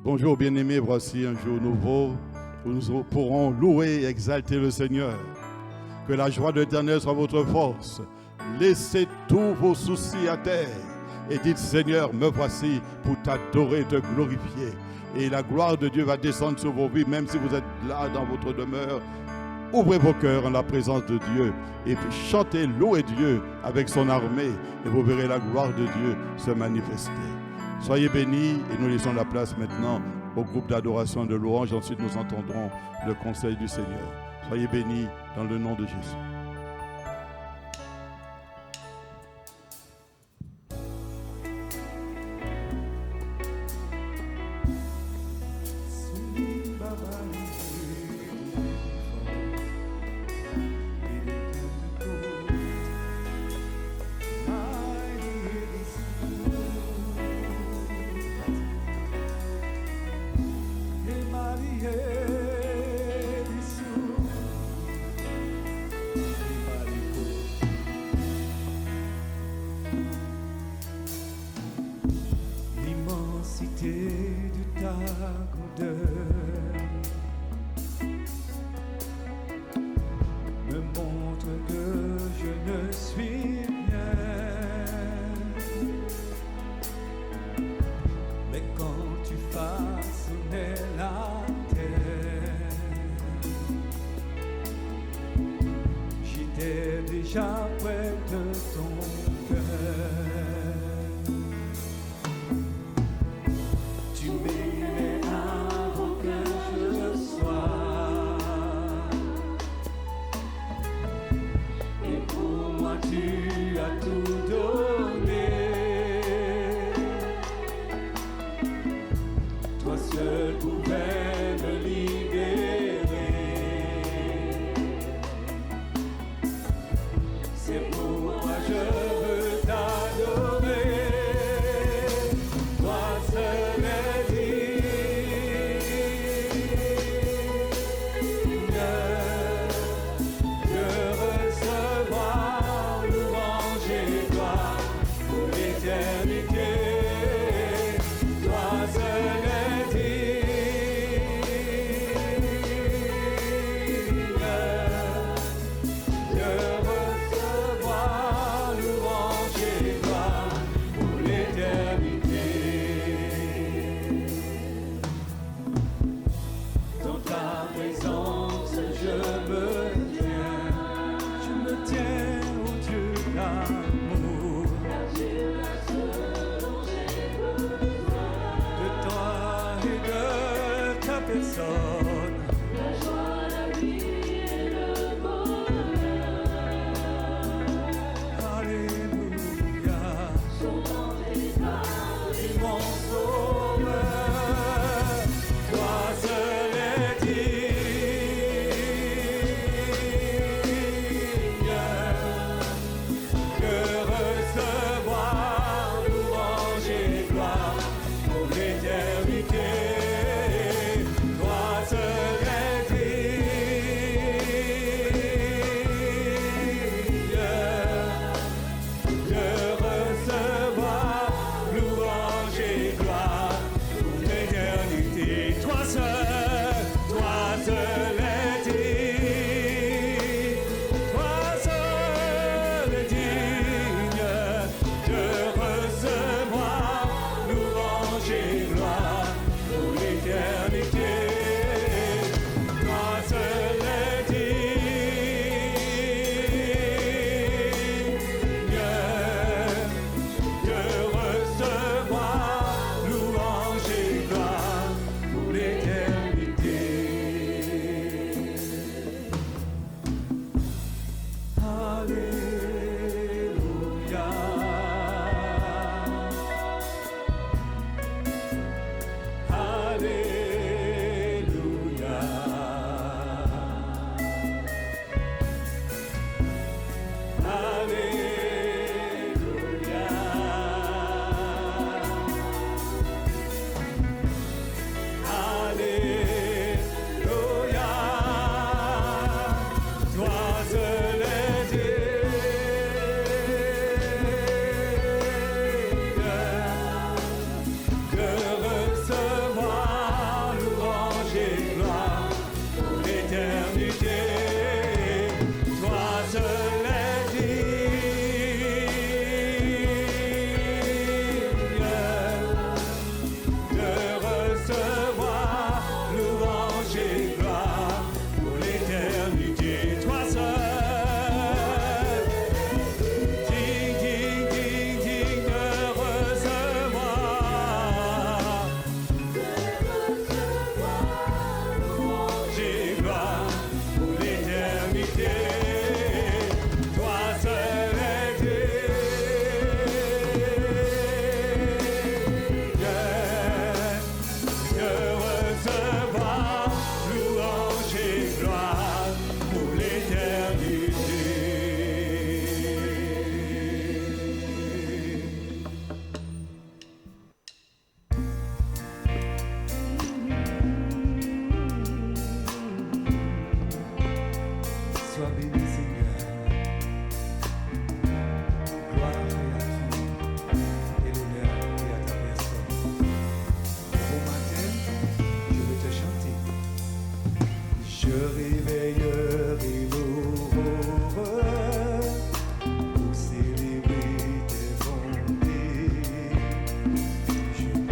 Bonjour bien-aimés, voici un jour nouveau où nous pourrons louer et exalter le Seigneur. Que la joie de l'Éternel soit votre force. Laissez tous vos soucis à terre et dites Seigneur, me voici pour t'adorer et te glorifier. Et la gloire de Dieu va descendre sur vos vies, même si vous êtes là dans votre demeure. Ouvrez vos cœurs en la présence de Dieu et chantez, louez Dieu avec son armée et vous verrez la gloire de Dieu se manifester. Soyez bénis et nous laissons la place maintenant au groupe d'adoration et de louange. Ensuite, nous entendrons le conseil du Seigneur. Soyez bénis dans le nom de Jésus. Tu m'aimais avant.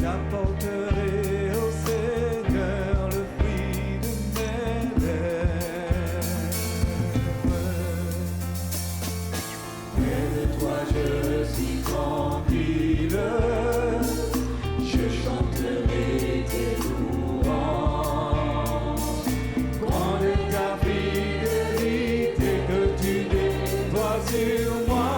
J'apporterai au Seigneur le fruit de mes lèvres. Près de toi je suis tranquille, je chanterai tes louanges. Grande est ta fidélité que tu déploies sur moi.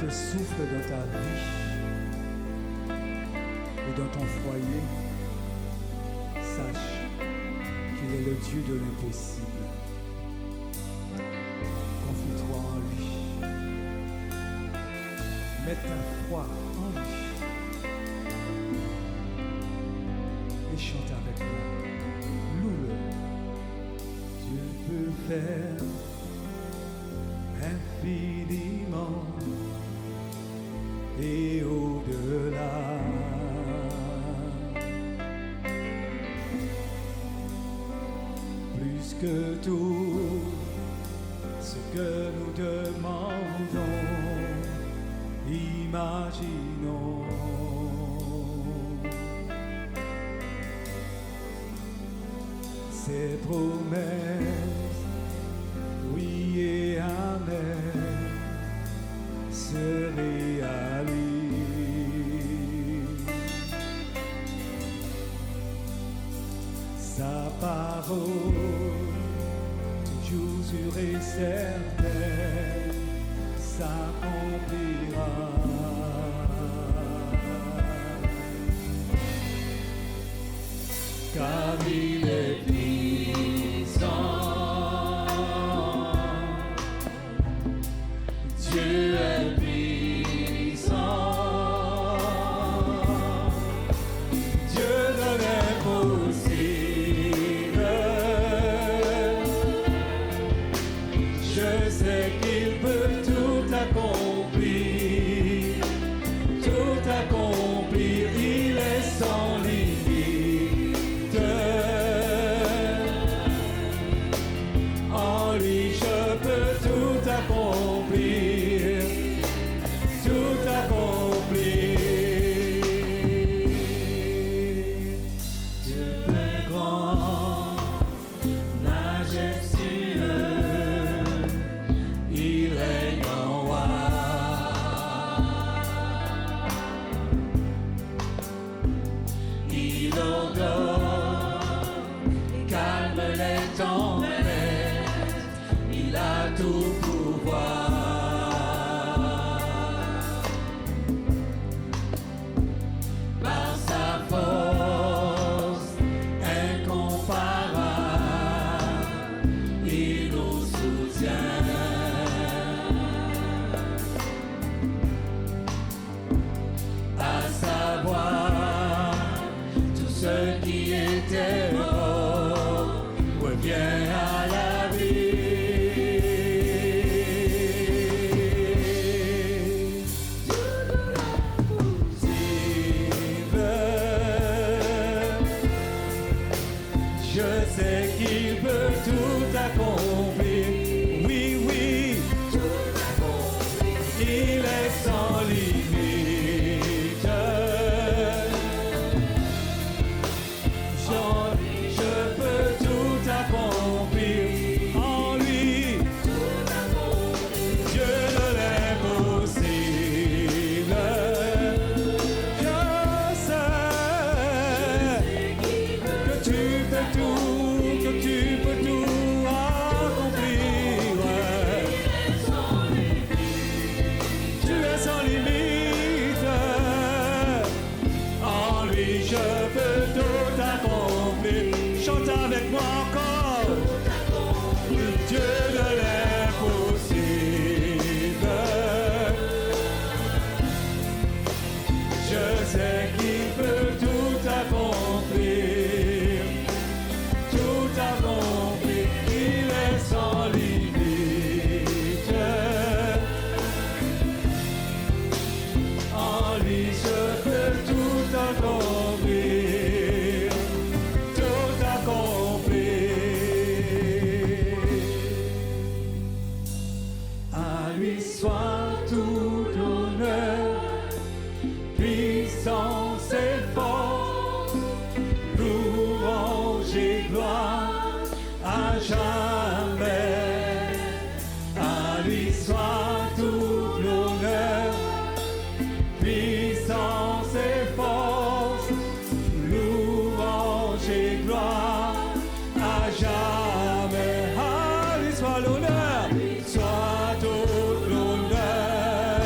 Souffle dans ta vie ou dans ton foyer, sache qu'il est le Dieu de l'impossible. Confie-toi en lui. Mets ta foi en lui. Et chante avec moi. Loue-le. Dieu peut faire infiniment et au-delà. Plus que tout ce que nous demandons, imaginons. Ses promesses, oui et amen, se réalise. Sa parole, toujours sûre et certaine, s'accomplira. Car il est puissant Je sais qu'il peut tout accomplir, tout accomplir, il est sans limite. En lui je peux tout accomplir, tout accomplir. Dieu est grand, majestueux, il règne en roi. Il ordonne et calme les tempêtes, il a tout pouvoir. Par sa force incomparable, il nous soutient. À savoir, tout ce qui était mort revient à la vie. Je sais qu'il peut tout accomplir. Oui, oui, il est sans limite. Je peux tout accomplir en lui. Dieu de l'impossible. Je sais que tu peux tout accomplir. Tu es sans limite. En lui je peux tout accomplir. Chante avec moi encore. Dieu de l'impossible. Je sais qu'il peut tout accomplir, tout accomplir. Il est sans limite. En lui je peux tout accomplir, tout accomplir. À lui soit tout l'honneur, puissance et force, louange et gloire à jamais. À lui soit tout l'honneur, puissance et force, louange et gloire à jamais. À lui soit l'honneur, soit tout l'honneur,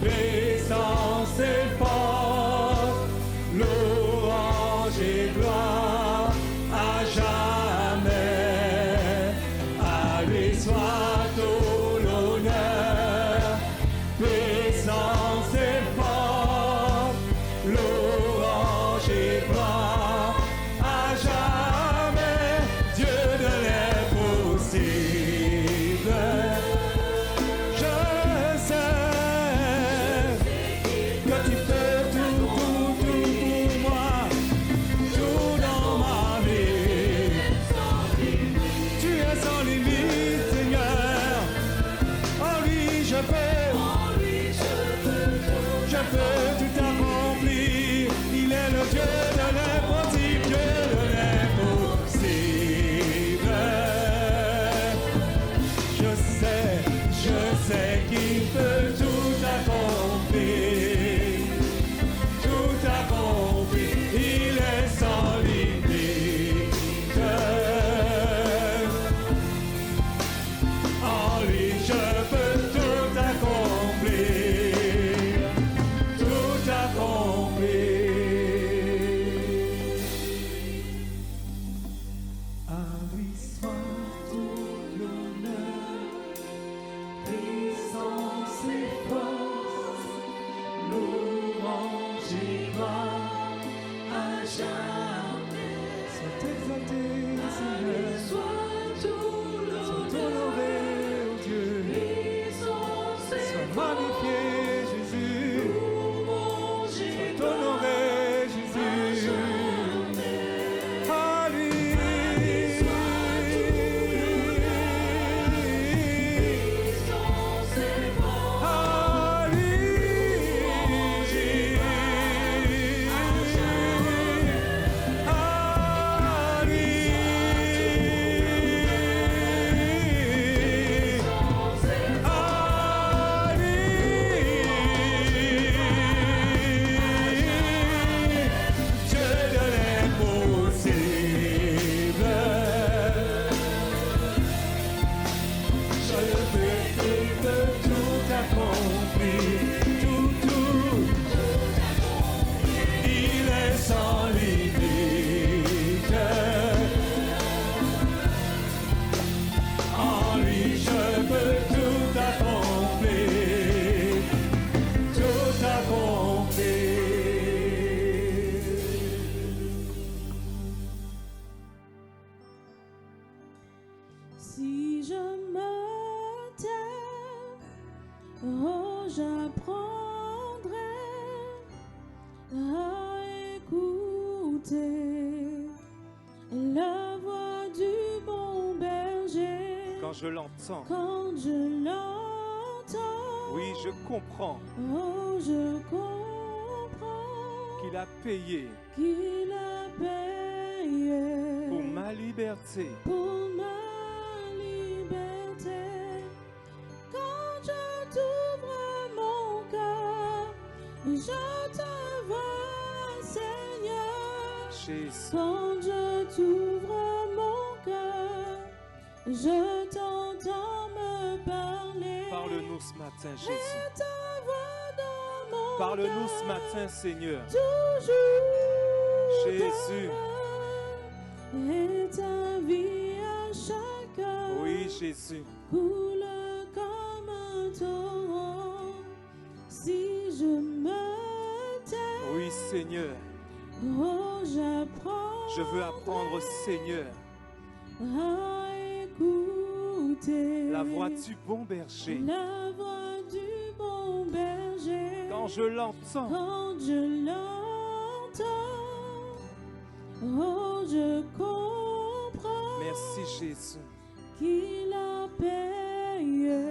puissance et force, louange et gloire à jamais. À lui soit tout l'honneur, puissance et force, louange et gloire à jamais. Dieu de l'impossible. Je sais que tu fais tout pour moi, tout dans ma vie. Tu es sans limite, Seigneur. En lui je peux tout accomplir. Il est le Dieu de l'impossible, Dieu de l'impossible. Je sais qu'il peut tout accomplir, tout accomplir. Il est sans limite. En lui je peux tout accomplir, tout accomplir. À lui soit tout l'honneur, puissance et force, louange et gloire à jamais. Sois exalté, Seigneur. Sois tout Sois l'honneur, honoré, Oh, j'apprendrai à écouter la voix du bon berger. Quand je l'entends, Quand je l'entends, oui, je comprends oh, je comprends qu'il a payé qu'il a payé pour ma liberté. pour ma liberté. Quand je t'ouvre mon cœur, je te vois, Seigneur. Jésus, Quand je t'ouvre mon cœur, je t'entends me parler. parle-nous ce matin, Jésus. Et ta voix dans mon Parle-nous ce cœur, matin, Seigneur. toujours Jésus. dans et ta vie à chaque heure Oui, Jésus. coule comme un torrent. Si je me tais, Oui, Seigneur. oh, j'apprends Je veux apprendre, Seigneur, à écouter la voix du bon berger. la voix du bon berger. Quand je l'entends, Quand je l'entends, oh, je comprends merci, Jésus. qu'il a payé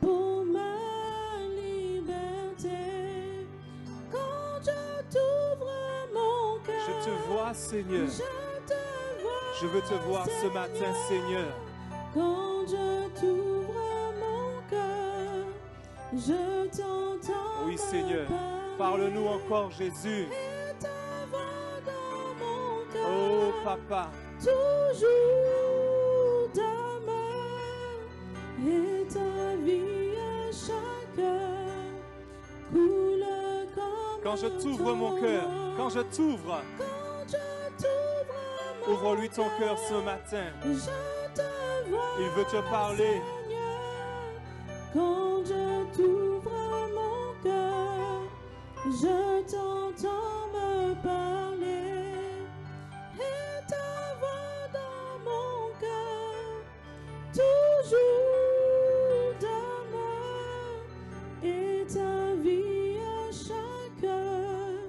pour ma liberté. Quand je t'ouvre mon cœur, Je te vois, Seigneur. je te vois, Je veux te voir ce matin, Seigneur. Quand je t'ouvre mon cœur, je t'entends. Oui, Seigneur. me parler. Parle-nous encore, Jésus. Et ta voix dans mon cœur, Oh, Papa. toujours d'amour. Et ta vie à chaque heure coule comme Quand je un t'ouvre mon cœur, torrent. quand je t'ouvre, Quand je t'ouvre mon ouvre-lui ton cœur ce matin. je te vois, Il veut te parler. Seigneur. Quand je t'ouvre mon cœur, je t'entends me parler. Et ta voix dans mon cœur, toujours d'amour. Et ta vie à chaque heure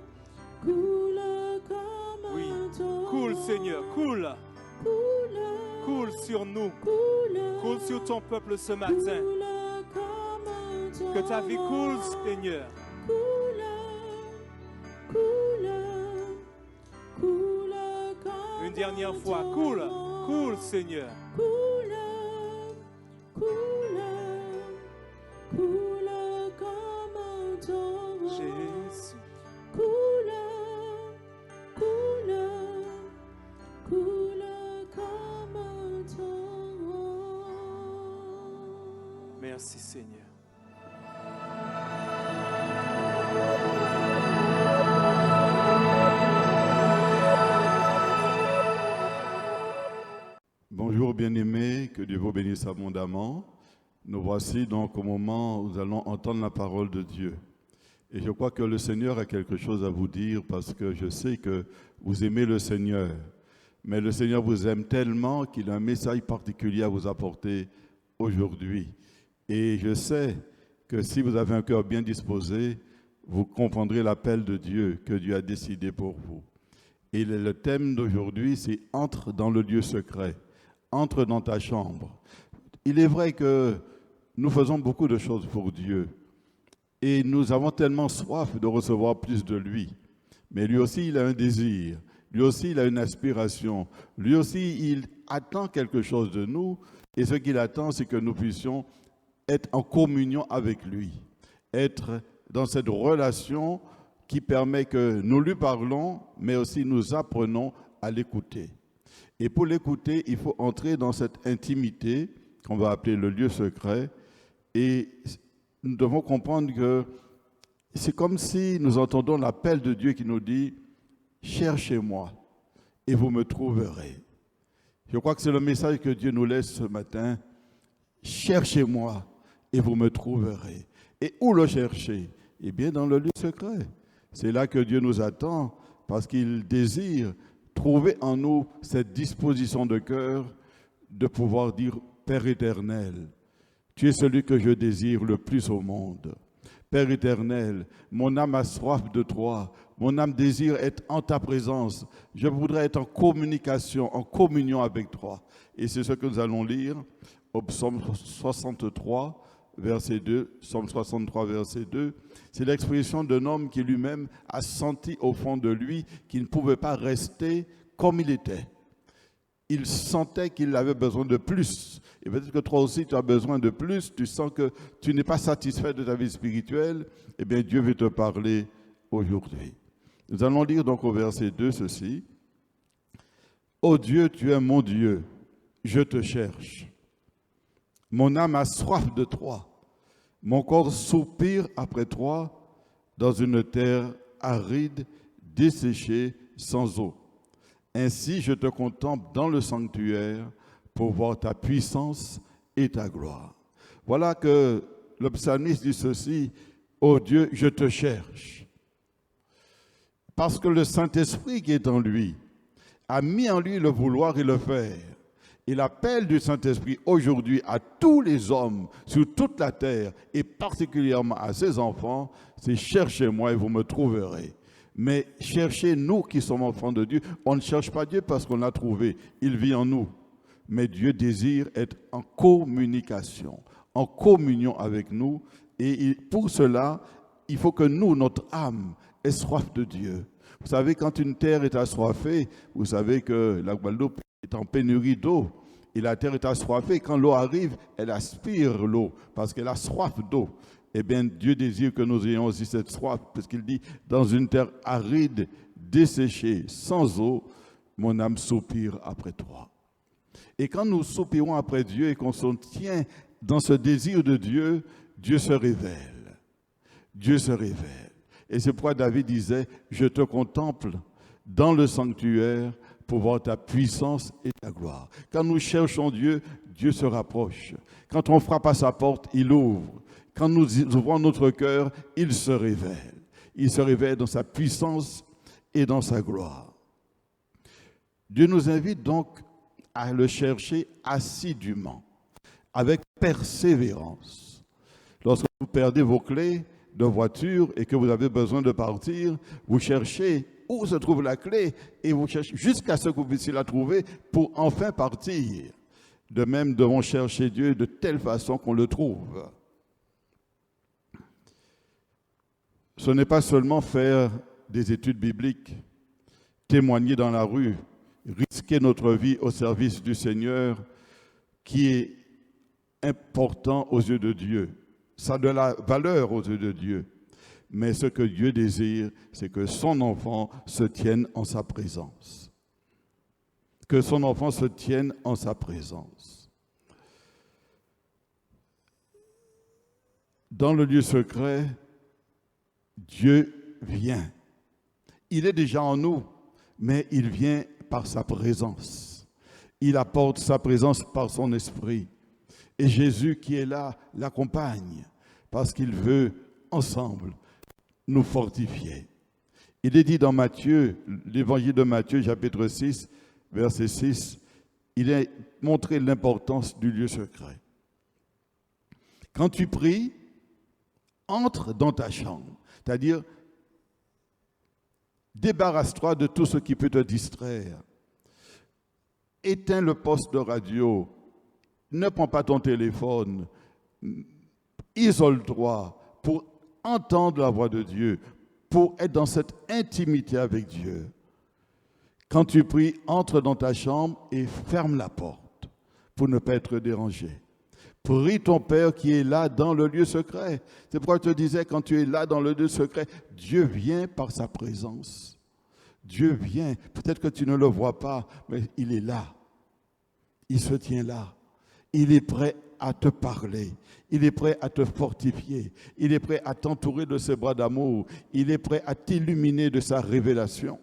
coule comme Oui. un torrent. Coule, Seigneur, coule. Coule, Coule sur nous. coule, Coule sur ton peuple ce matin. coule comme un torrent. Que ta vie coule, Seigneur. Coule, coule, coule comme Une dernière un fois, coule. torrent. Coule, Seigneur. Coule, coule, coule comme un torrent. Jésus. Coule, coule, coule comme un torrent. Merci, Seigneur. Bonjour bien-aimés, que Dieu vous bénisse abondamment. Nous voici donc au moment où nous allons entendre la parole de Dieu. Et je crois que le Seigneur a quelque chose à vous dire parce que je sais que vous aimez le Seigneur. Mais le Seigneur vous aime tellement qu'il a un message particulier à vous apporter aujourd'hui. Et je sais que si vous avez un cœur bien disposé, vous comprendrez l'appel de Dieu que Dieu a décidé pour vous. Et le thème d'aujourd'hui, c'est « Entre dans le lieu secret ». Entre dans ta chambre. Il est vrai que nous faisons beaucoup de choses pour Dieu et nous avons tellement soif de recevoir plus de lui. Mais lui aussi, il a un désir. Lui aussi, il a une aspiration. Lui aussi, il attend quelque chose de nous. Et ce qu'il attend, c'est que nous puissions être en communion avec lui. Être dans cette relation qui permet que nous lui parlons, mais aussi nous apprenons à l'écouter. Et pour l'écouter, il faut entrer dans cette intimité qu'on va appeler le lieu secret. Et nous devons comprendre que c'est comme si nous entendons l'appel de Dieu qui nous dit « Cherchez-moi et vous me trouverez ». Je crois que c'est le message que Dieu nous laisse ce matin. « Cherchez-moi et vous me trouverez ». Et où le chercher? Eh bien, dans le lieu secret. C'est là que Dieu nous attend parce qu'il désire trouver en nous cette disposition de cœur de pouvoir dire « Père éternel, Tu es celui que je désire le plus au monde. Père éternel, mon âme a soif de toi. Mon âme désire être en ta présence. Je voudrais être en communication, en communion avec toi. Et c'est ce que nous allons lire au psaume 63, verset 2. Psaume 63, verset 2. C'est l'expression d'un homme qui lui-même a senti au fond de lui qu'il ne pouvait pas rester comme il était. Il sentait qu'il avait besoin de plus. Et peut-être que toi aussi, tu as besoin de plus. Tu sens que tu n'es pas satisfait de ta vie spirituelle. Eh bien, Dieu veut te parler aujourd'hui. Nous allons lire donc au verset 2 ceci. « Ô Dieu, tu es mon Dieu, je te cherche. Mon âme a soif de toi. Mon corps soupire après toi dans une terre aride, desséchée, sans eau. Ainsi, je te contemple dans le sanctuaire pour voir ta puissance et ta gloire. » Voilà que le psalmiste dit ceci, « Ô Dieu, je te cherche. » Parce que le Saint-Esprit qui est en lui a mis en lui le vouloir et le faire. Et l'appel du Saint-Esprit aujourd'hui à tous les hommes sur toute la terre et particulièrement à ses enfants, c'est « Cherchez-moi et vous me trouverez ». Mais cherchez nous qui sommes enfants de Dieu. On ne cherche pas Dieu parce qu'on l'a trouvé. Il vit en nous. Mais Dieu désire être en communication, en communion avec nous. Et pour cela, il faut que nous, notre âme, ait soif de Dieu. Vous savez, quand une terre est assoiffée, vous savez que la Guadeloupe est en pénurie d'eau. Et la terre est assoiffée. Quand l'eau arrive, elle aspire l'eau parce qu'elle a soif d'eau. Eh bien, Dieu désire que nous ayons aussi cette soif, parce qu'il dit, dans une terre aride, desséchée, sans eau, mon âme soupire après toi. Et quand nous soupirons après Dieu et qu'on se tient dans ce désir de Dieu, Dieu se révèle. Dieu se révèle. Et c'est pourquoi David disait, je te contemple dans le sanctuaire pour voir ta puissance et ta gloire. Quand nous cherchons Dieu, Dieu se rapproche. Quand on frappe à sa porte, il ouvre. Quand nous ouvrons notre cœur, il se révèle. Il se révèle dans sa puissance et dans sa gloire. Dieu nous invite donc à le chercher assidûment, avec persévérance. Lorsque vous perdez vos clés de voiture et que vous avez besoin de partir, vous cherchez où se trouve la clé et vous cherchez jusqu'à ce que vous puissiez la trouver pour enfin partir. De même, nous devons chercher Dieu de telle façon qu'on le trouve. Ce n'est pas seulement faire des études bibliques, témoigner dans la rue, risquer notre vie au service du Seigneur qui est important aux yeux de Dieu. Ça a de la valeur aux yeux de Dieu. Mais ce que Dieu désire, c'est que son enfant se tienne en sa présence. Que son enfant se tienne en sa présence. Dans le lieu secret, Dieu vient. Il est déjà en nous, mais il vient par sa présence. Il apporte sa présence par son esprit. Et Jésus qui est là l'accompagne parce qu'il veut ensemble nous fortifier. Il est dit dans Matthieu, l'évangile de Matthieu, chapitre 6, verset 6, il est montré l'importance du lieu secret. Quand tu pries, entre dans ta chambre. C'est-à-dire, débarrasse-toi de tout ce qui peut te distraire. Éteins le poste de radio. Ne prends pas ton téléphone. Isole-toi pour entendre la voix de Dieu, pour être dans cette intimité avec Dieu. Quand tu pries, entre dans ta chambre et ferme la porte pour ne pas être dérangé. Prie ton Père qui est là dans le lieu secret. C'est pourquoi je te disais, quand tu es là dans le lieu secret, Dieu vient par sa présence. Dieu vient. Peut-être que tu ne le vois pas, mais il est là. Il se tient là. Il est prêt à te parler. Il est prêt à te fortifier. Il est prêt à t'entourer de ses bras d'amour. Il est prêt à t'illuminer de sa révélation.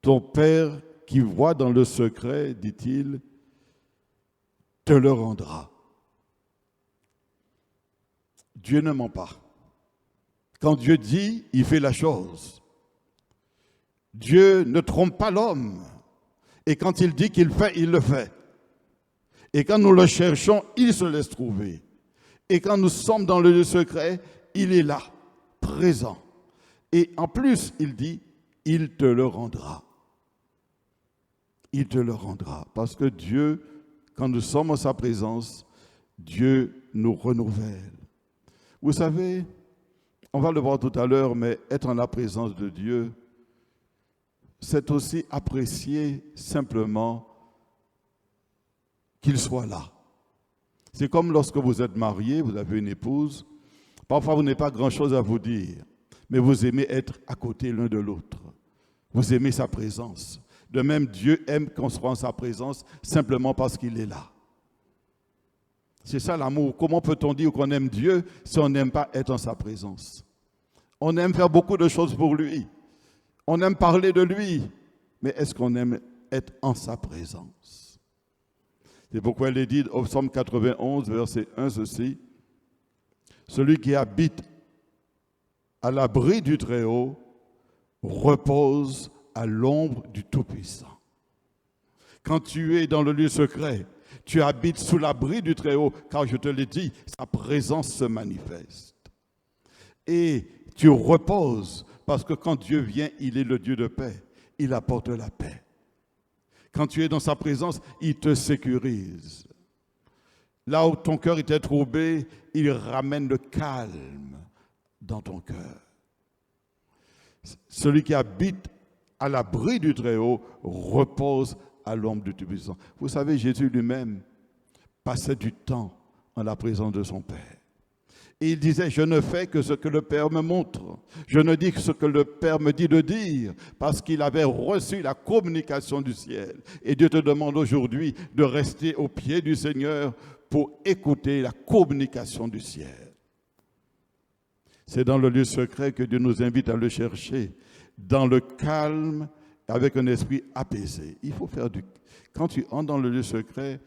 Ton Père qui voit dans le secret, dit-il, te le rendra. Dieu ne ment pas. Quand Dieu dit, il fait la chose. Dieu ne trompe pas l'homme. Et quand il dit qu'il fait, il le fait. Et quand nous le cherchons, il se laisse trouver. Et quand nous sommes dans le lieu secret, il est là, présent. Et en plus, il dit, il te le rendra. Il te le rendra. Parce que Dieu, quand nous sommes en sa présence, Dieu nous renouvelle. Vous savez, on va le voir tout à l'heure, mais être en la présence de Dieu, c'est aussi apprécier simplement qu'il soit là. C'est comme lorsque vous êtes marié, vous avez une épouse, parfois vous n'avez pas grand-chose à vous dire, mais vous aimez être à côté l'un de l'autre. Vous aimez sa présence. De même, Dieu aime qu'on soit en sa présence simplement parce qu'il est là. C'est ça l'amour. Comment peut-on dire qu'on aime Dieu si on n'aime pas être en sa présence? On aime faire beaucoup de choses pour lui. On aime parler de lui. Mais est-ce qu'on aime être en sa présence? C'est pourquoi il est dit au psaume 91, verset 1, ceci. Celui qui habite à l'abri du Très-Haut repose à l'ombre du Tout-Puissant. Quand tu es dans le lieu secret, tu habites sous l'abri du Très-Haut, car je te l'ai dit, sa présence se manifeste. Et tu reposes, parce que quand Dieu vient, il est le Dieu de paix. Il apporte la paix. Quand tu es dans sa présence, il te sécurise. Là où ton cœur était troublé, il ramène le calme dans ton cœur. Celui qui habite à l'abri du Très-Haut repose à l'ombre du Tout-Puissant. Vous savez, Jésus lui-même passait du temps en la présence de son Père. Et il disait, je ne fais que ce que le Père me montre. Je ne dis que ce que le Père me dit de dire, parce qu'il avait reçu la communication du ciel. Et Dieu te demande aujourd'hui de rester au pied du Seigneur pour écouter la communication du ciel. C'est dans le lieu secret que Dieu nous invite à le chercher, dans le calme, avec un esprit apaisé. Il faut faire du... Quand tu entres dans le lieu secret,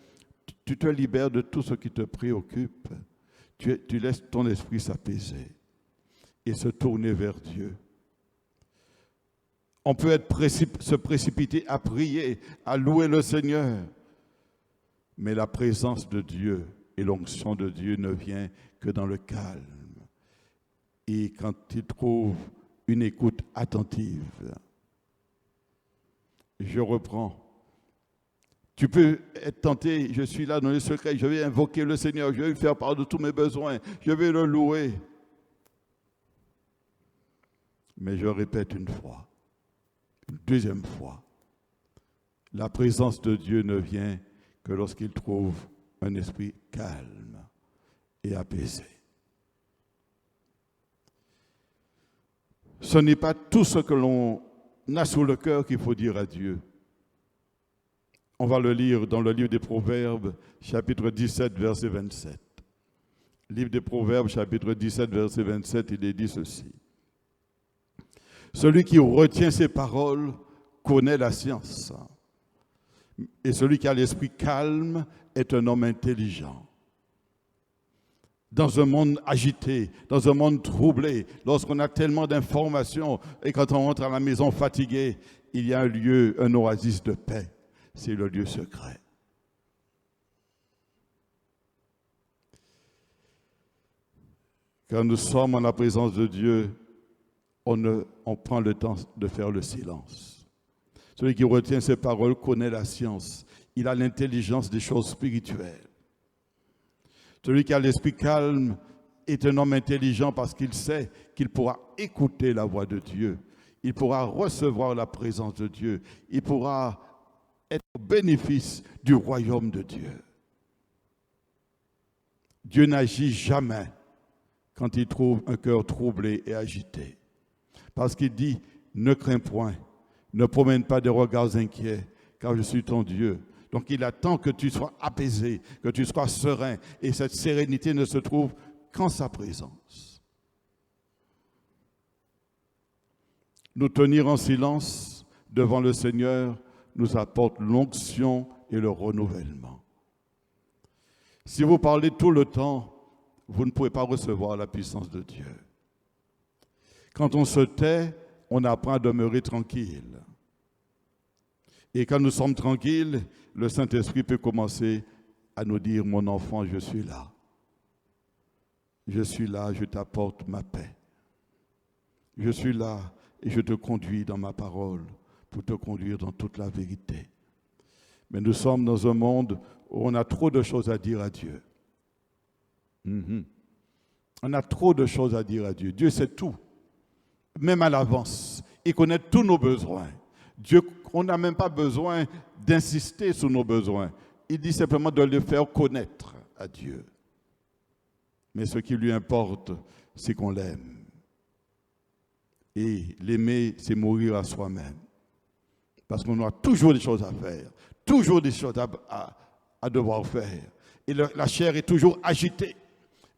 tu te libères de tout ce qui te préoccupe. Tu laisses ton esprit s'apaiser et se tourner vers Dieu. On peut se précipiter à prier, à louer le Seigneur, mais la présence de Dieu et l'onction de Dieu ne vient que dans le calme. Et quand tu trouves une écoute attentive, je reprends. Tu peux être tenté, je suis là dans le secret, je vais invoquer le Seigneur, je vais lui faire part de tous mes besoins, je vais le louer. Mais je répète une fois, une deuxième fois, la présence de Dieu ne vient que lorsqu'il trouve un esprit calme et apaisé. Ce n'est pas tout ce que l'on a sur le cœur qu'il faut dire à Dieu. On va le lire dans le livre des Proverbes, chapitre 17, verset 27. Livre des Proverbes, chapitre 17, verset 27, il est dit ceci. Celui qui retient ses paroles connaît la science. Et celui qui a l'esprit calme est un homme intelligent. Dans un monde agité, dans un monde troublé, lorsqu'on a tellement d'informations et quand on rentre à la maison fatigué, il y a un lieu, un oasis de paix. C'est le lieu secret. Quand nous sommes en la présence de Dieu, on prend le temps de faire le silence. Celui qui retient ses paroles connaît la science. Il a l'intelligence des choses spirituelles. Celui qui a l'esprit calme est un homme intelligent parce qu'il sait qu'il pourra écouter la voix de Dieu. Il pourra recevoir la présence de Dieu. Il pourra être au bénéfice du royaume de Dieu. Dieu n'agit jamais quand il trouve un cœur troublé et agité. Parce qu'il dit, ne crains point, ne promène pas des regards inquiets, car je suis ton Dieu. Donc il attend que tu sois apaisé, que tu sois serein. Et cette sérénité ne se trouve qu'en sa présence. Nous tenir en silence devant le Seigneur nous apporte l'onction et le renouvellement. Si vous parlez tout le temps, vous ne pouvez pas recevoir la puissance de Dieu. Quand on se tait, on apprend à demeurer tranquille. Et quand nous sommes tranquilles, le Saint-Esprit peut commencer à nous dire, mon enfant, je suis là. Je suis là, je t'apporte ma paix. Je suis là et je te conduis dans ma parole pour te conduire dans toute la vérité. Mais nous sommes dans un monde où on a trop de choses à dire à Dieu. On a trop de choses à dire à Dieu. Dieu sait tout, même à l'avance. Il connaît tous nos besoins. Dieu, on n'a même pas besoin d'insister sur nos besoins. Il dit simplement de les faire connaître à Dieu. Mais ce qui lui importe, c'est qu'on l'aime. Et l'aimer, c'est mourir à soi-même. Parce qu'on aura toujours des choses à faire, toujours des choses à devoir faire. Et la chair est toujours agitée.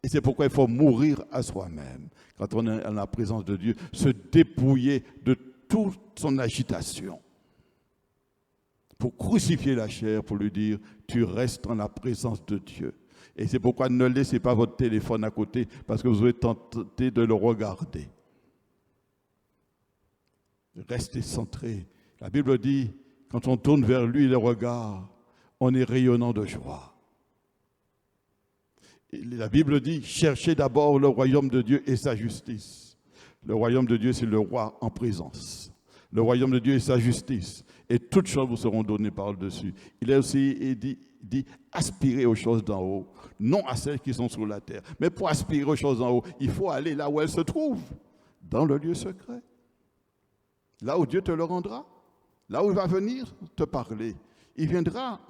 Et c'est pourquoi il faut mourir à soi-même. Quand on est en la présence de Dieu, se dépouiller de toute son agitation. Pour crucifier la chair, pour lui dire, tu restes en la présence de Dieu. Et c'est pourquoi ne laissez pas votre téléphone à côté, parce que vous serez tenté de le regarder. Restez centré. La Bible dit, quand on tourne vers lui les regards, on est rayonnant de joie. Et la Bible dit, cherchez d'abord le royaume de Dieu et sa justice. Le royaume de Dieu, c'est le roi en présence. Le royaume de Dieu et sa justice. Et toutes choses vous seront données par-dessus. Il est aussi dit, aspirez aux choses d'en haut, non à celles qui sont sur la terre. Mais pour aspirer aux choses d'en haut, il faut aller là où elles se trouvent, dans le lieu secret. Là où Dieu te le rendra, là où il va venir te parler. Il viendra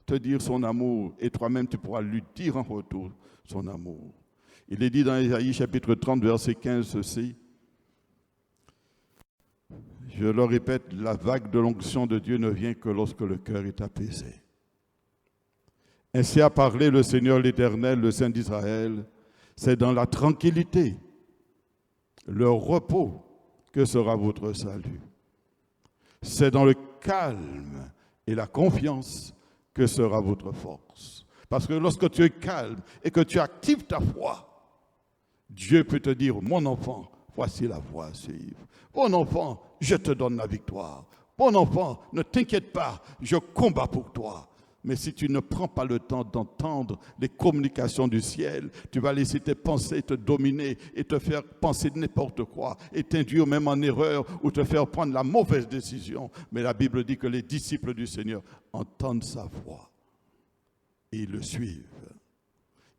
te dire son amour et toi-même tu pourras lui dire en retour son amour. Il est dit dans Ésaïe chapitre 30 verset 15 ceci. Je le répète, la vague de l'onction de Dieu ne vient que lorsque le cœur est apaisé. Ainsi a parlé le Seigneur l'Éternel, le Saint d'Israël. C'est dans la tranquillité, le repos, que sera votre salut. C'est dans le calme et la confiance que sera votre force. Parce que lorsque tu es calme et que tu actives ta foi, Dieu peut te dire, mon enfant, voici la voie à suivre. Mon enfant, je te donne la victoire. Mon enfant, ne t'inquiète pas, je combats pour toi. Mais si tu ne prends pas le temps d'entendre les communications du ciel, tu vas laisser tes pensées te dominer et te faire penser n'importe quoi et t'induire même en erreur ou te faire prendre la mauvaise décision. Mais la Bible dit que les disciples du Seigneur entendent sa voix et ils le suivent.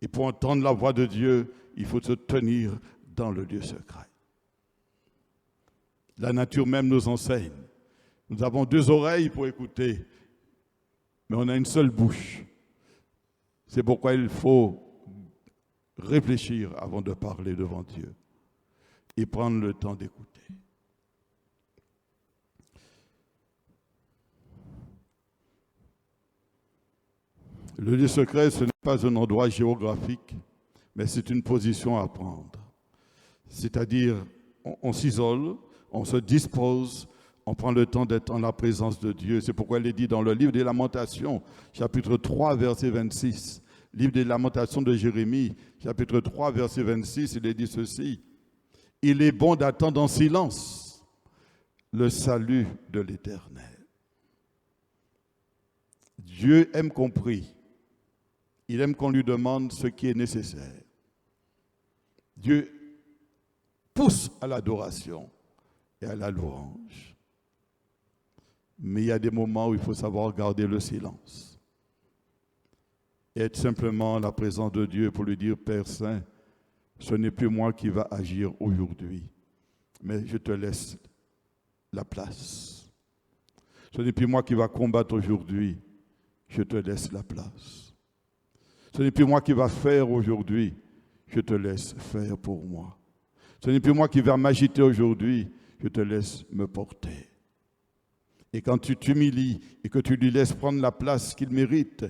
Et pour entendre la voix de Dieu, il faut se tenir dans le lieu secret. La nature même nous enseigne. Nous avons 2 oreilles pour écouter, mais on a une seule bouche. C'est pourquoi il faut réfléchir avant de parler devant Dieu et prendre le temps d'écouter. Le lieu secret, ce n'est pas un endroit géographique, mais c'est une position à prendre. C'est-à-dire, on s'isole, on se dispose, on prend le temps d'être en la présence de Dieu. C'est pourquoi il est dit dans le livre des Lamentations, chapitre 3, verset 26. Livre des Lamentations de Jérémie, chapitre 3, verset 26, il est dit ceci. Il est bon d'attendre en silence le salut de l'Éternel. Dieu aime qu'on prie. Il aime qu'on lui demande ce qui est nécessaire. Dieu pousse à l'adoration et à la louange. Mais il y a des moments où il faut savoir garder le silence. Et être simplement en la présence de Dieu pour lui dire, Père Saint, ce n'est plus moi qui va agir aujourd'hui, mais je te laisse la place. Ce n'est plus moi qui va combattre aujourd'hui, je te laisse la place. Ce n'est plus moi qui va faire aujourd'hui, je te laisse faire pour moi. Ce n'est plus moi qui va m'agiter aujourd'hui, je te laisse me porter. Et quand tu t'humilies et que tu lui laisses prendre la place qu'il mérite,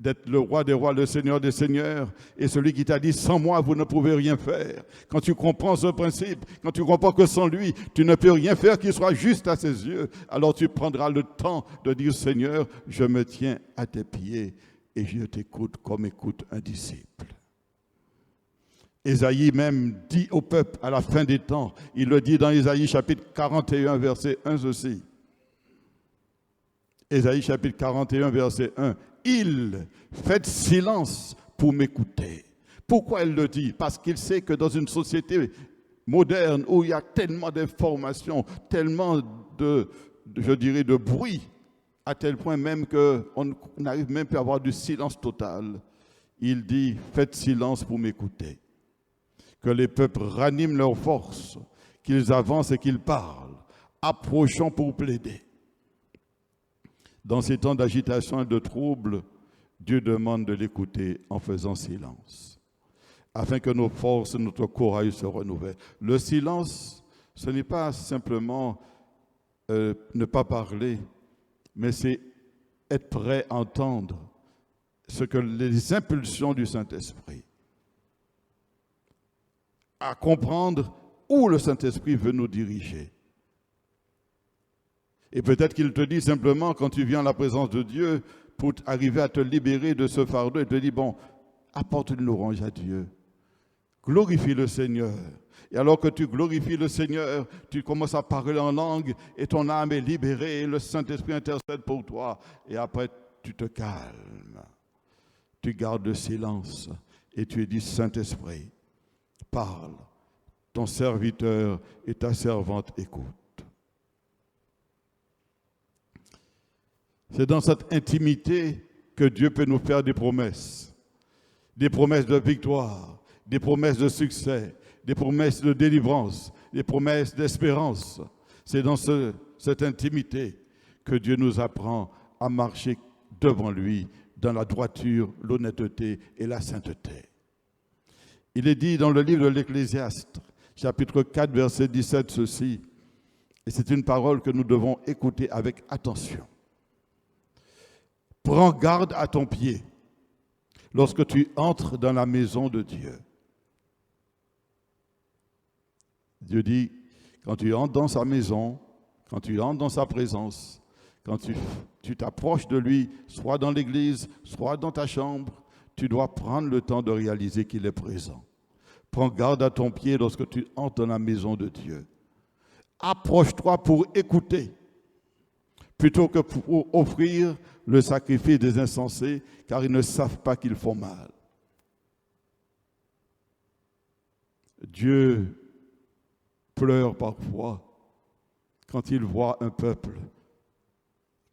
d'être le roi des rois, le Seigneur des seigneurs, et celui qui t'a dit, sans moi, vous ne pouvez rien faire. Quand tu comprends ce principe, quand tu comprends que sans lui, tu ne peux rien faire qui soit juste à ses yeux, alors tu prendras le temps de dire, Seigneur, je me tiens à tes pieds et je t'écoute comme écoute un disciple. Ésaïe même dit au peuple à la fin des temps, il le dit dans Ésaïe chapitre 41, verset 1 ceci. Ésaïe chapitre 41, verset 1. Il fait silence pour m'écouter. Pourquoi elle le dit? Parce qu'il sait que dans une société moderne où il y a tellement d'informations, tellement je dirais, de bruit, à tel point même qu'on n'arrive même plus à avoir du silence total. Il dit, faites silence pour m'écouter. Que les peuples raniment leur force, qu'ils avancent et qu'ils parlent, approchons pour plaider. Dans ces temps d'agitation et de trouble, Dieu demande de l'écouter en faisant silence, afin que nos forces et notre courage se renouvellent. Le silence, ce n'est pas simplement ne pas parler, mais c'est être prêt à entendre ce que les impulsions du Saint-Esprit, à comprendre où le Saint-Esprit veut nous diriger. Et peut-être qu'il te dit simplement, quand tu viens à la présence de Dieu, pour arriver à te libérer de ce fardeau, il te dit, bon, apporte une louange à Dieu. Glorifie le Seigneur. Et alors que tu glorifies le Seigneur, tu commences à parler en langue et ton âme est libérée et le Saint-Esprit intercède pour toi. Et après, tu te calmes. Tu gardes le silence et tu dis, Saint-Esprit, parle. Ton serviteur et ta servante écoutent. C'est dans cette intimité que Dieu peut nous faire des promesses de victoire, des promesses de succès, des promesses de délivrance, des promesses d'espérance. C'est dans cette intimité que Dieu nous apprend à marcher devant lui dans la droiture, l'honnêteté et la sainteté. Il est dit dans le livre de l'Ecclésiaste, chapitre 4, verset 17, ceci, et c'est une parole que nous devons écouter avec attention. Prends garde à ton pied lorsque tu entres dans la maison de Dieu. Dieu dit, quand tu entres dans sa maison, quand tu entres dans sa présence, quand tu t'approches de lui, soit dans l'église, soit dans ta chambre, tu dois prendre le temps de réaliser qu'il est présent. Prends garde à ton pied lorsque tu entres dans la maison de Dieu. Approche-toi pour écouter, plutôt que pour offrir le sacrifice des insensés, car ils ne savent pas qu'ils font mal. Dieu pleure parfois quand il voit un peuple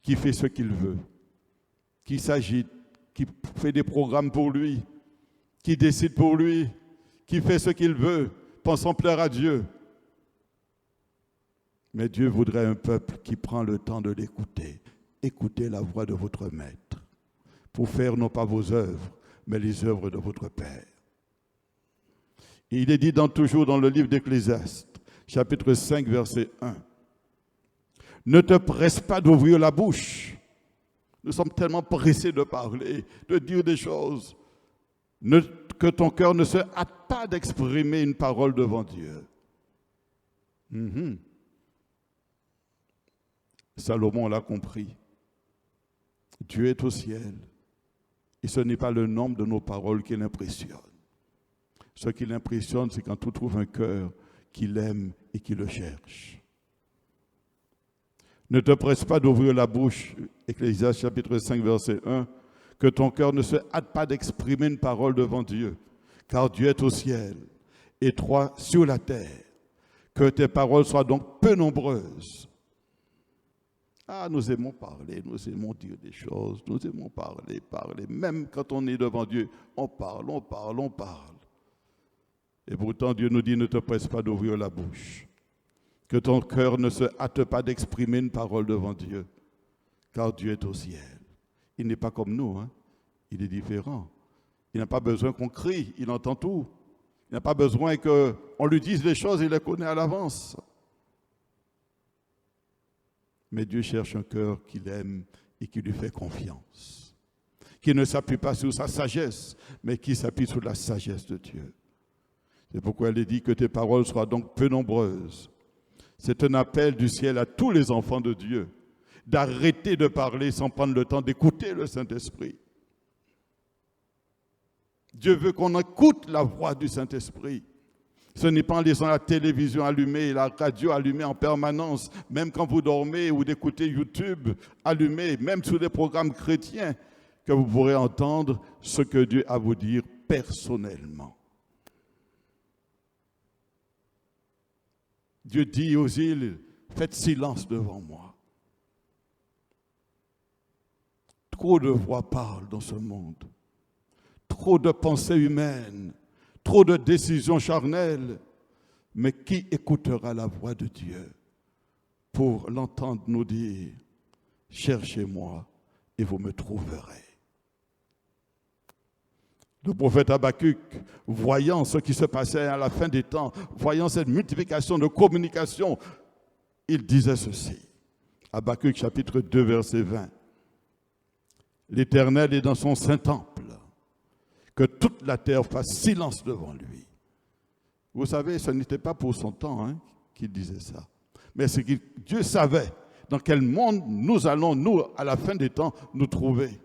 qui fait ce qu'il veut, qui s'agite, qui fait des programmes pour lui, qui décide pour lui, qui fait ce qu'il veut, pensant plaire à Dieu. Mais Dieu voudrait un peuple qui prend le temps de l'écouter. Écoutez la voix de votre Maître pour faire non pas vos œuvres, mais les œuvres de votre Père. Et il est dit toujours dans le livre d'Ecclésiaste, chapitre 5, verset 1. Ne te presse pas d'ouvrir la bouche. Nous sommes tellement pressés de parler, de dire des choses. Que ton cœur ne se hâte pas d'exprimer une parole devant Dieu. Salomon l'a compris. Dieu est au ciel. Et ce n'est pas le nombre de nos paroles qui l'impressionne. Ce qui l'impressionne, c'est quand tu trouves un cœur qui l'aime et qui le cherche. Ne te presse pas d'ouvrir la bouche, Ecclésiaste chapitre 5, verset 1, que ton cœur ne se hâte pas d'exprimer une parole devant Dieu, car Dieu est au ciel et toi sur la terre. Que tes paroles soient donc peu nombreuses. Ah, nous aimons parler, nous aimons dire des choses, nous aimons parler. Même quand on est devant Dieu, on parle. Et pourtant, Dieu nous dit, ne te presse pas d'ouvrir la bouche. Que ton cœur ne se hâte pas d'exprimer une parole devant Dieu, car Dieu est au ciel. Il n'est pas comme nous, il est différent. Il n'a pas besoin qu'on crie, il entend tout. Il n'a pas besoin qu'on lui dise les choses, il les connaît à l'avance. Mais Dieu cherche un cœur qu'il aime et qui lui fait confiance. Qui ne s'appuie pas sur sa sagesse, mais qui s'appuie sur la sagesse de Dieu. C'est pourquoi il est dit que tes paroles soient donc peu nombreuses. C'est un appel du ciel à tous les enfants de Dieu d'arrêter de parler sans prendre le temps d'écouter le Saint-Esprit. Dieu veut qu'on écoute la voix du Saint-Esprit. Ce n'est pas en laissant la télévision allumée, la radio allumée en permanence, même quand vous dormez ou d'écouter YouTube allumé, même sous des programmes chrétiens, que vous pourrez entendre ce que Dieu a à vous dire personnellement. Dieu dit aux îles, faites silence devant moi. Trop de voix parlent dans ce monde, trop de pensées humaines, trop de décisions charnelles, mais qui écoutera la voix de Dieu pour l'entendre nous dire, cherchez-moi et vous me trouverez. Le prophète Habakkuk, voyant ce qui se passait à la fin des temps, voyant cette multiplication de communication, il disait ceci. Habakkuk chapitre 2 verset 20. L'Éternel est dans son saint temple, que toute la terre fasse silence devant lui. Vous savez, ce n'était pas pour son temps qu'il disait ça, mais c'est que Dieu savait dans quel monde nous allons, nous, à la fin des temps, nous trouver.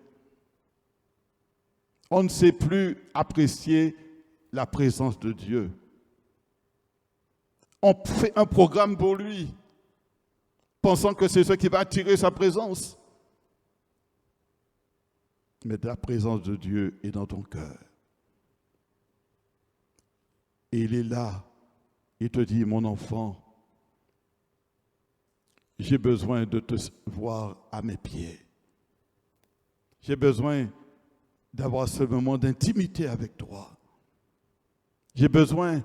On ne sait plus apprécier la présence de Dieu. On fait un programme pour lui, pensant que c'est ce qui va attirer sa présence. Mais la présence de Dieu est dans ton cœur. Et il est là. Il te dit, mon enfant, j'ai besoin de te voir à mes pieds. J'ai besoin d'avoir ce moment d'intimité avec toi. J'ai besoin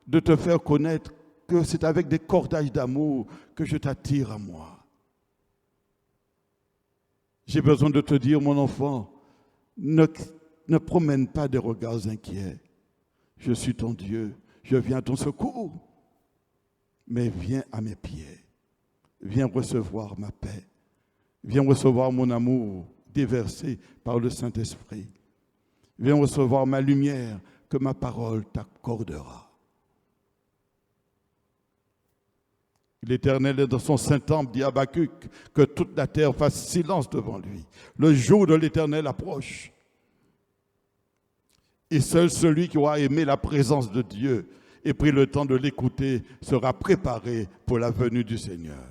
de te faire connaître que c'est avec des cordages d'amour que je t'attire à moi. J'ai besoin de te dire, mon enfant, ne promène pas des regards inquiets. Je suis ton Dieu, je viens à ton secours. Mais viens à mes pieds. Viens recevoir ma paix. Viens recevoir mon amour déversé par le Saint-Esprit. Viens recevoir ma lumière que ma parole t'accordera. L'Éternel est dans son saint temple, dit Habakkuk, que toute la terre fasse silence devant lui. Le jour de l'Éternel approche. Et seul celui qui aura aimé la présence de Dieu et pris le temps de l'écouter sera préparé pour la venue du Seigneur.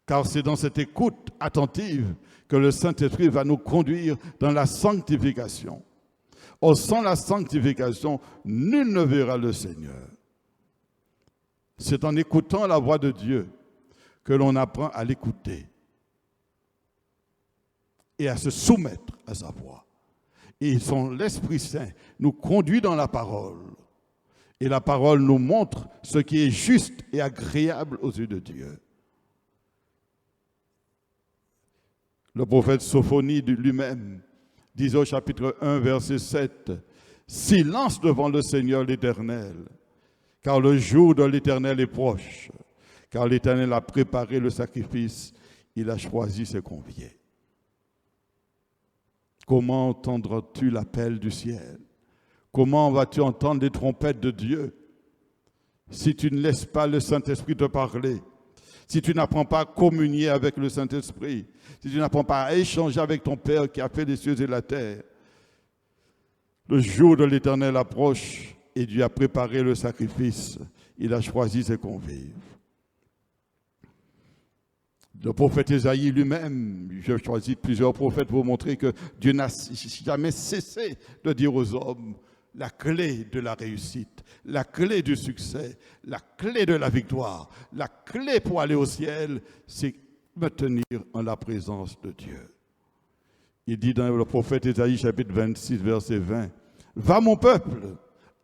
Car c'est dans cette écoute attentive que le Saint-Esprit va nous conduire dans la sanctification. Or, sans la sanctification, nul ne verra le Seigneur. C'est en écoutant la voix de Dieu que l'on apprend à l'écouter et à se soumettre à sa voix. Et l'Esprit Saint nous conduit dans la parole. Et la parole nous montre ce qui est juste et agréable aux yeux de Dieu. Le prophète Sophonie lui-même disait au chapitre 1, verset 7, « Silence devant le Seigneur l'Éternel, car le jour de l'Éternel est proche, car l'Éternel a préparé le sacrifice, il a choisi ses conviés. » Comment entendras-tu l'appel du ciel? Comment vas-tu entendre les trompettes de Dieu si tu ne laisses pas le Saint-Esprit te parler? Si tu n'apprends pas à communier avec le Saint-Esprit, si tu n'apprends pas à échanger avec ton Père qui a fait les cieux et la terre, le jour de l'Éternel approche et Dieu a préparé le sacrifice. Il a choisi ses convives. Le prophète Ésaïe lui-même, j'ai choisi plusieurs prophètes pour montrer que Dieu n'a jamais cessé de dire aux hommes la clé de la réussite, la clé du succès, la clé de la victoire, la clé pour aller au ciel, c'est me tenir en la présence de Dieu. Il dit dans le prophète Ésaïe chapitre 26, verset 20, « Va mon peuple,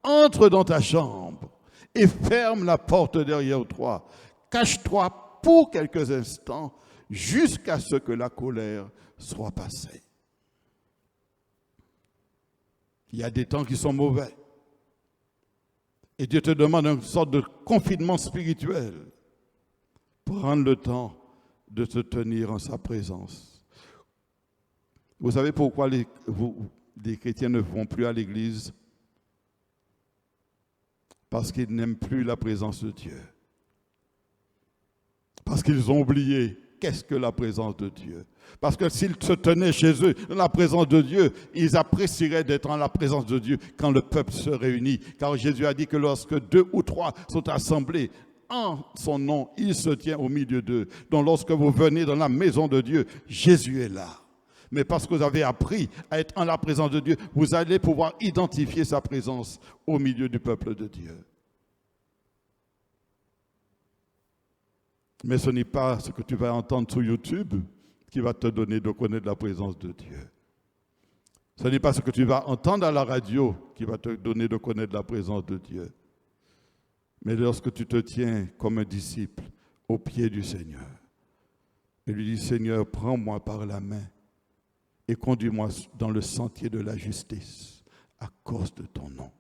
entre dans ta chambre et ferme la porte derrière toi. Cache-toi pour quelques instants jusqu'à ce que la colère soit passée. » Il y a des temps qui sont mauvais. Et Dieu te demande une sorte de confinement spirituel. Prendre le temps de te tenir en sa présence. Vous savez pourquoi les chrétiens ne vont plus à l'église? Parce qu'ils n'aiment plus la présence de Dieu. Parce qu'ils ont oublié qu'est-ce que la présence de Dieu. Parce que s'ils se tenaient chez eux dans la présence de Dieu, ils apprécieraient d'être en la présence de Dieu quand le peuple se réunit. Car Jésus a dit que lorsque 2 ou 3 sont assemblés en son nom, il se tient au milieu d'eux. Donc lorsque vous venez dans la maison de Dieu, Jésus est là. Mais parce que vous avez appris à être en la présence de Dieu, vous allez pouvoir identifier sa présence au milieu du peuple de Dieu. Mais ce n'est pas ce que tu vas entendre sur YouTube qui va te donner de connaître la présence de Dieu. Ce n'est pas ce que tu vas entendre à la radio qui va te donner de connaître la présence de Dieu. Mais lorsque tu te tiens comme un disciple au pied du Seigneur et lui dis, Seigneur, prends-moi par la main et conduis-moi dans le sentier de la justice à cause de ton nom.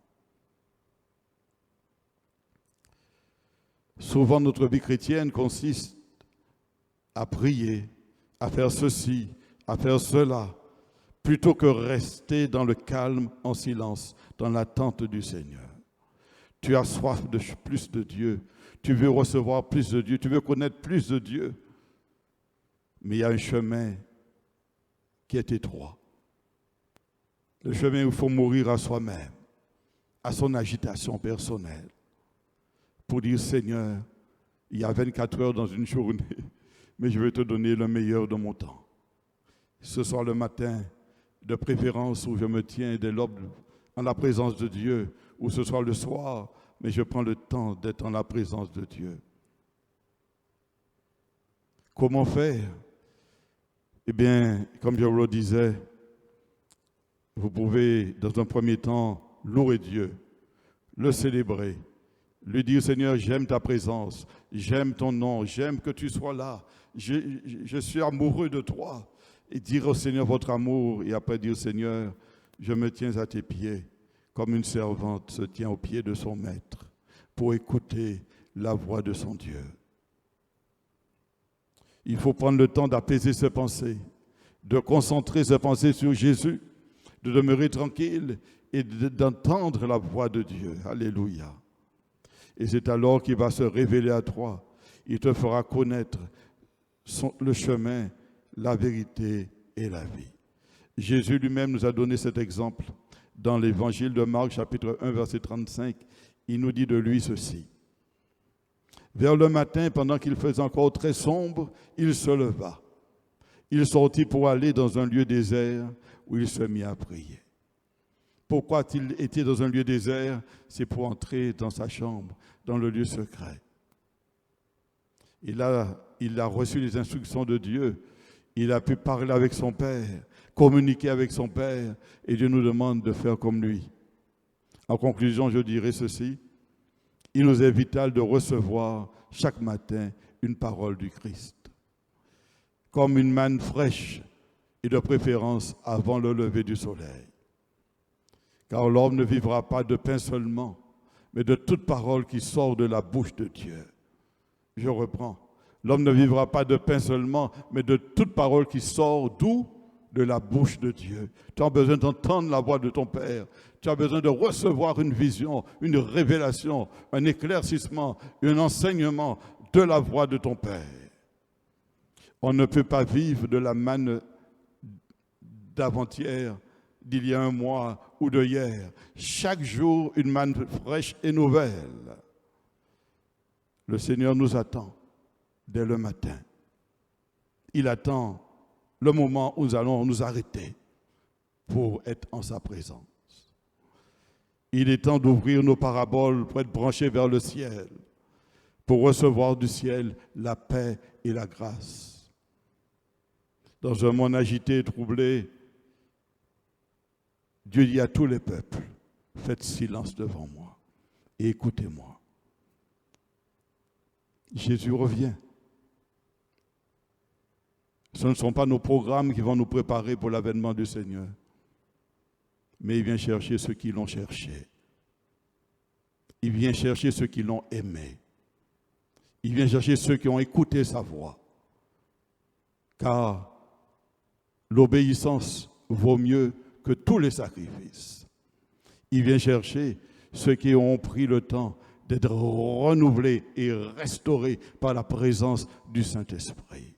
Souvent, notre vie chrétienne consiste à prier, à faire ceci, à faire cela, plutôt que rester dans le calme, en silence, dans l'attente du Seigneur. Tu as soif de plus de Dieu, tu veux recevoir plus de Dieu, tu veux connaître plus de Dieu. Mais il y a un chemin qui est étroit. Le chemin où il faut mourir à soi-même, à son agitation personnelle, pour dire, Seigneur, il y a 24 heures dans une journée, mais je vais te donner le meilleur de mon temps. Ce soir le matin, de préférence où je me tiens dès l'aube en la présence de Dieu, ou ce soir le soir, mais je prends le temps d'être en la présence de Dieu. Comment faire? Eh bien, comme je vous le disais, vous pouvez, dans un premier temps, louer Dieu, le célébrer, lui dire, Seigneur, j'aime ta présence, j'aime ton nom, j'aime que tu sois là, je suis amoureux de toi. Et dire au Seigneur votre amour, et après dire, Seigneur, je me tiens à tes pieds, comme une servante se tient aux pieds de son maître, pour écouter la voix de son Dieu. Il faut prendre le temps d'apaiser ses pensées, de concentrer ses pensées sur Jésus, de demeurer tranquille et d'entendre la voix de Dieu. Alléluia. Et c'est alors qu'il va se révéler à toi. Il te fera connaître le chemin, la vérité et la vie. Jésus lui-même nous a donné cet exemple. Dans l'évangile de Marc, chapitre 1, verset 35, il nous dit de lui ceci. Vers le matin, pendant qu'il faisait encore très sombre, il se leva. Il sortit pour aller dans un lieu désert où il se mit à prier. Pourquoi a-t-il été dans un lieu désert? C'est pour entrer dans sa chambre, dans le lieu secret. Il a reçu les instructions de Dieu. Il a pu parler avec son Père, communiquer avec son Père, et Dieu nous demande de faire comme lui. En conclusion, je dirais ceci. Il nous est vital de recevoir chaque matin une parole du Christ, comme une manne fraîche et de préférence avant le lever du soleil. Car l'homme ne vivra pas de pain seulement, mais de toute parole qui sort de la bouche de Dieu. Je reprends. L'homme ne vivra pas de pain seulement, mais de toute parole qui sort d'où? De la bouche de Dieu. Tu as besoin d'entendre la voix de ton Père. Tu as besoin de recevoir une vision, une révélation, un éclaircissement, un enseignement de la voix de ton Père. On ne peut pas vivre de la manne d'avant-hier, d'il y a un mois ou de hier. Chaque jour, une manne fraîche et nouvelle. Le Seigneur nous attend dès le matin. Il attend le moment où nous allons nous arrêter pour être en sa présence. Il est temps d'ouvrir nos paraboles pour être branchés vers le ciel, pour recevoir du ciel la paix et la grâce. Dans un monde agité et troublé, Dieu dit à tous les peuples, faites silence devant moi et écoutez-moi. Jésus revient. Ce ne sont pas nos programmes qui vont nous préparer pour l'avènement du Seigneur, mais il vient chercher ceux qui l'ont cherché. Il vient chercher ceux qui l'ont aimé. Il vient chercher ceux qui ont écouté sa voix. Car l'obéissance vaut mieux que tous les sacrifices. Il vient chercher ceux qui ont pris le temps d'être renouvelés et restaurés par la présence du Saint-Esprit.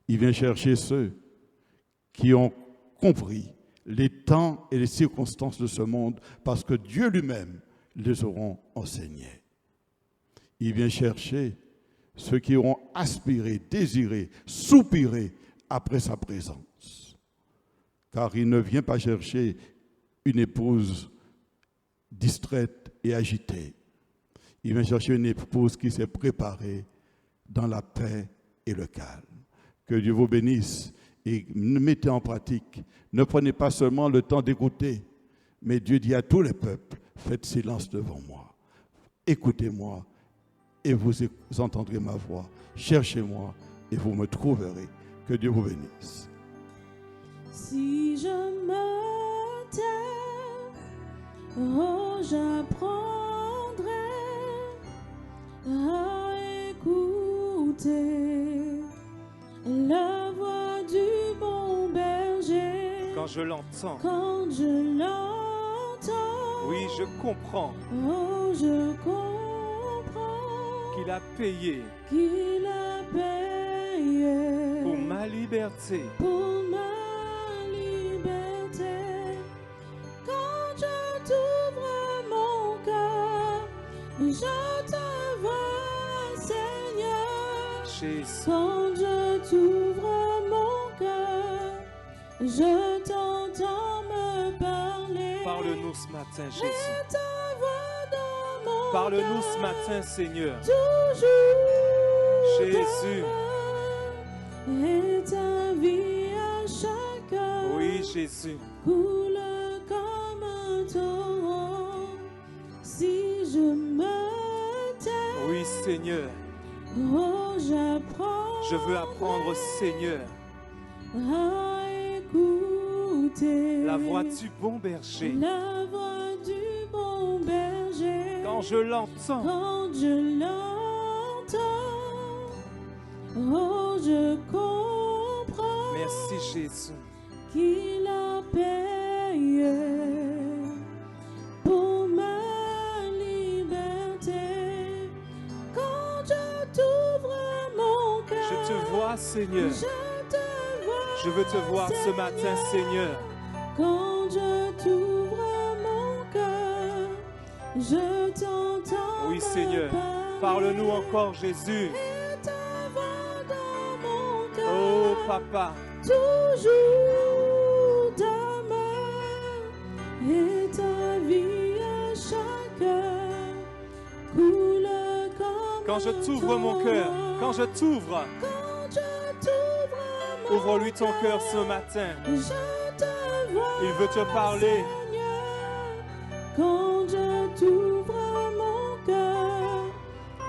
Il vient chercher ceux qui ont compris les temps et les circonstances de ce monde parce que Dieu lui-même les aura enseignés. Il vient chercher ceux qui auront aspiré, désiré, soupiré après sa présence. Car il ne vient pas chercher une épouse distraite et agitée. Il vient chercher une épouse qui s'est préparée dans la paix et le calme. Que Dieu vous bénisse et mettez en pratique. Ne prenez pas seulement le temps d'écouter, mais Dieu dit à tous les peuples, faites silence devant moi. Écoutez-moi et vous entendrez ma voix. Cherchez-moi et vous me trouverez. Que Dieu vous bénisse. Si je me tais, oh, j'apprendrai à écouter la voix du bon berger. Quand je l'entends, Quand je l'entends, oui, je comprends oh, je comprends qu'il a payé qu'il a payé pour ma liberté. pour ma liberté. Quand je t'ouvre mon cœur, je te vois, Seigneur. Jésus, Quand je t'ouvre mon cœur, je t'entends me parler. parle-nous ce matin, Et Jésus. ta voix dans mon Parle-nous ce cœur, matin, Seigneur. toujours Jésus. demain. Et ta vie à chaque heure Oui, Jésus. coule comme un torrent. Si je me tais, Oui, Seigneur. oh, j'apprends Je veux apprendre, Seigneur, à écouter la voix du bon berger. la voix du bon berger. Quand je l'entends, Quand je l'entends, oh, je comprends merci, Jésus. qu'il a payé pour ma liberté. Quand je t'ouvre mon cœur, Je te vois, Seigneur. je te vois, Je veux te voir ce matin, Seigneur. Quand je t'ouvre mon cœur, je t'entends. Oui, Seigneur. me parler. Parle-nous encore, Jésus. Et ta voix dans mon cœur, Oh, Papa. toujours d'amour. Et ta vie à chaque heure coule comme Quand je un t'ouvre mon cœur, torrent. quand je t'ouvre, Quand je t'ouvre mon ouvre-lui ton cœur ce matin. je te vois, Il veut te parler. Seigneur. Quand je t'ouvre mon cœur,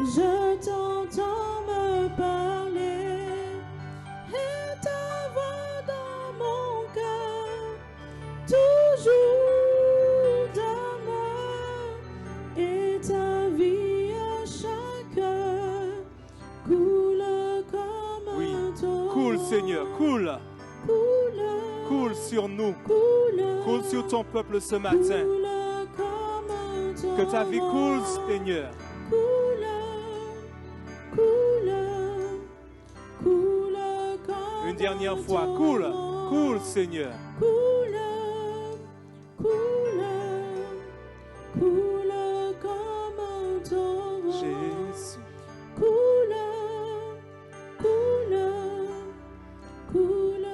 je t'entends me parler. Et ta voix dans mon cœur, toujours d'amour. Et ta vie à chaque heure coule comme Oui. un torrent. Coule, Seigneur, coule. Coule, Coule sur nous. coule, Coule sur ton peuple ce matin. coule comme un Que ta vie coule, torrent. Seigneur. Coule, coule, coule comme Une dernière un fois, coule. torrent. Coule, Seigneur. Coule, coule, coule comme un torrent. Jésus. Coule, coule, coule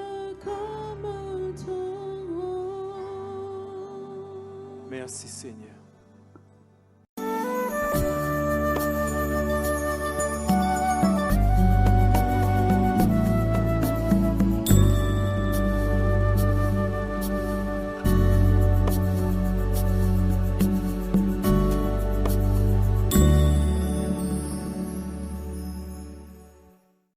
comme un torrent. Merci, Seigneur.